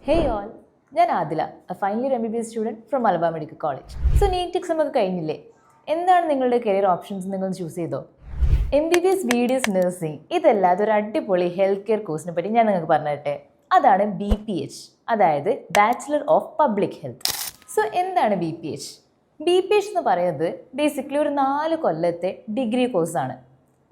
Hey all, ഞാൻ Adila, a final year MBBS student from Malabar Medical College. So NEET exam ഒക്കെ കഴിഞ്ഞില്ലേ? എന്താണ് നിങ്ങളുടെ കരിയർ ഓപ്ഷൻസ് നിങ്ങൾ ചൂസ് ചെയ്തോ? MBBS BDS നഴ്സിംഗ് ഇതല്ലാതെ ഒരു അടിപൊളി ഹെൽത്ത് കെയർ കോഴ്സിനെ പറ്റി ഞാൻ നിങ്ങൾക്ക് പറഞ്ഞു തരട്ടെ. അതാണ് BPH, അതായത് bachelor of public health. So എന്താണ് BPH? BPH എന്ന് പറയുന്നത് ബേസിക്കലി ഒരു 4 കൊല്ലത്തെ ഡിഗ്രി കോഴ്സാണ്.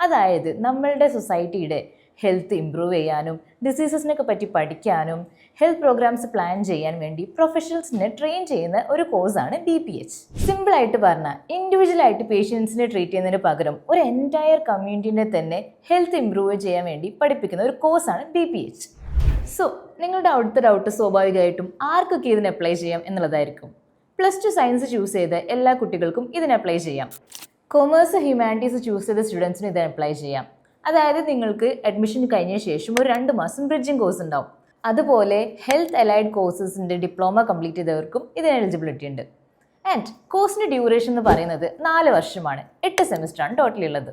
അതായത് നമ്മളുടെ സൊസൈറ്റിയുടെ ഹെൽത്ത് ഇമ്പ്രൂവ് ചെയ്യാനും ഡിസീസസിനൊക്കെ പറ്റി പഠിക്കാനും ഹെൽത്ത് പ്രോഗ്രാംസ് പ്ലാൻ ചെയ്യാൻ വേണ്ടി പ്രൊഫഷണൽസിനെ ട്രെയിൻ ചെയ്യുന്ന ഒരു കോഴ്സാണ് BPH. സിമ്പിളായിട്ട് പറഞ്ഞാൽ ഇൻഡിവിജ്വലായിട്ട് പേഷ്യൻസിനെ ട്രീറ്റ് ചെയ്യുന്നതിന് പകരം ഒരു എൻറ്റയർ കമ്മ്യൂണിറ്റീനെ തന്നെ ഹെൽത്ത് ഇമ്പ്രൂവ് ചെയ്യാൻ വേണ്ടി പഠിപ്പിക്കുന്ന ഒരു കോഴ്സാണ് BPH. സോ നിങ്ങളുടെ അവിടുത്തെ ഡൗട്ട് സ്വാഭാവികമായിട്ടും ആർക്കൊക്കെ ഇതിന് അപ്ലൈ ചെയ്യാം എന്നുള്ളതായിരിക്കും. +2 സയൻസ് ചൂസ് ചെയ്ത എല്ലാ കുട്ടികൾക്കും ഇതിന് അപ്ലൈ ചെയ്യാം. കൊമേഴ്സ് ഹ്യൂമാനിറ്റീസ് ചൂസ് ചെയ്ത സ്റ്റുഡൻസിന് ഇതിന് അപ്ലൈ ചെയ്യാം. അതായത് നിങ്ങൾക്ക് അഡ്മിഷൻ കഴിഞ്ഞ ശേഷം ഒരു 2 മാസം ബ്രിഡ്ജിങ് കോഴ്സ് ഉണ്ടാവും. അതുപോലെ ഹെൽത്ത് അലൈഡ് കോഴ്സസിൻ്റെ ഡിപ്ലോമ കംപ്ലീറ്റ് ചെയ്തവർക്കും ഇതിന് എലിജിബിലിറ്റി ഉണ്ട്. ആൻഡ് കോഴ്സിൻ്റെ ഡ്യൂറേഷൻ എന്ന് പറയുന്നത് 4 വർഷമാണ്, 8 സെമിസ്റ്ററാണ് ടോട്ടലി ഉള്ളത്.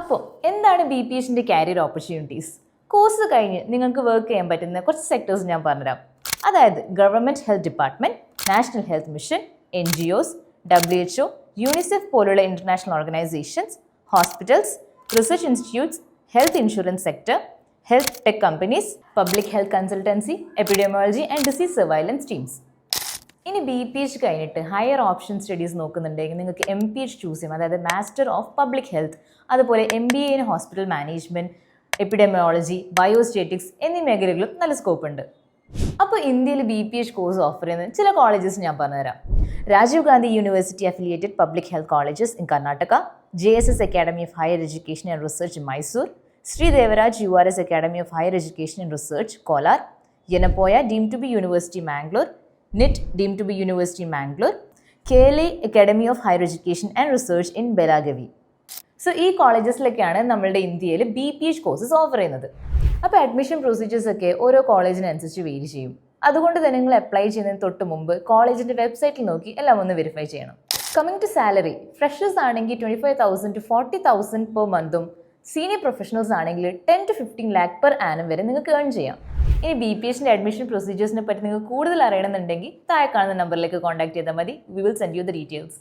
അപ്പോൾ എന്താണ് BPHൻ്റെ കരിയർ ഓപ്പർച്യൂണിറ്റീസ്? കോഴ്സ് കഴിഞ്ഞ് നിങ്ങൾക്ക് വർക്ക് ചെയ്യാൻ പറ്റുന്ന കുറച്ച് സെക്ടേഴ്സ് ഞാൻ പറഞ്ഞുതരാം. അതായത് government health department, national health mission, NGOs, WHO, UNICEF പോലുള്ള international organisations, hospitals, research institutes, health insurance sector, health tech companies, public health consultancy, epidemiology and disease surveillance teams. ഇനി BPH കഴിഞ്ഞിട്ട് higher option studies നോക്കുന്നുണ്ടെങ്കിൽ നിങ്ങൾക്ക് MPH choose ചെയ്യാം, അതായത് master of public health. അതുപോലെ MBA in hospital management, epidemiology, biostatistics എന്നീ മേഖലകളിലും നല്ല സ്കോപ്പ് ഉണ്ട്. അപ്പോൾ ഇന്ത്യയിൽ BPH കോഴ്സ് ഓഫർ ചെയ്യുന്ന ചില കോളേജസ് ഞാൻ പറഞ്ഞുതരാം. Rajiv Gandhi university affiliated public health colleges in Karnataka, JSS Academy of Higher Education and Research in Mysore, Sri Devaraj URS Academy of Higher Education and Research, Kolar, Yenapoya deemed to be University Mangalore, NIT deemed to be University Mangalore, KLA Academy of Higher Education and Research in Belagavi. So ഈ കോളേജസിലൊക്കെയാണ് നമ്മളുടെ ഇന്ത്യയിൽ BPH courses offer ചെയ്യുന്നത്. അപ്പോൾ admission procedures ഒക്കെ ഓരോ കോളേജിനനുസരിച്ച് vary ചെയ്യും. അതുകൊണ്ട് തന്നെ നിങ്ങൾ അപ്ലൈ ചെയ്യുന്നതിന് തൊട്ട് മുമ്പ് കോളേജിൻ്റെ വെബ്സൈറ്റിൽ നോക്കി എല്ലാം ഒന്ന് വെരിഫൈ ചെയ്യണം. കമ്മിങ് ടു സാലറി, ഫ്രഷേഴ്സ് ആണെങ്കിൽ 25,000 to 40,000 പെർ മന്തും, സീനിയർ പ്രൊഫഷണൽസ് ആണെങ്കിൽ 10 to 15 lakh പെർ ആനം വരെ നിങ്ങൾക്ക് ഏൺ ചെയ്യാം. ഇനി BPHൻ്റെ അഡ്മിഷൻ പ്രൊസീജിയേഴ്സിനെ പറ്റി നിങ്ങൾക്ക് കൂടുതൽ അറിയണമെന്നുണ്ടെങ്കിൽ താഴെ കാണുന്ന നമ്പറിലേക്ക് കോൺടാക്ട് ചെയ്താൽ മതി. We will send you the details.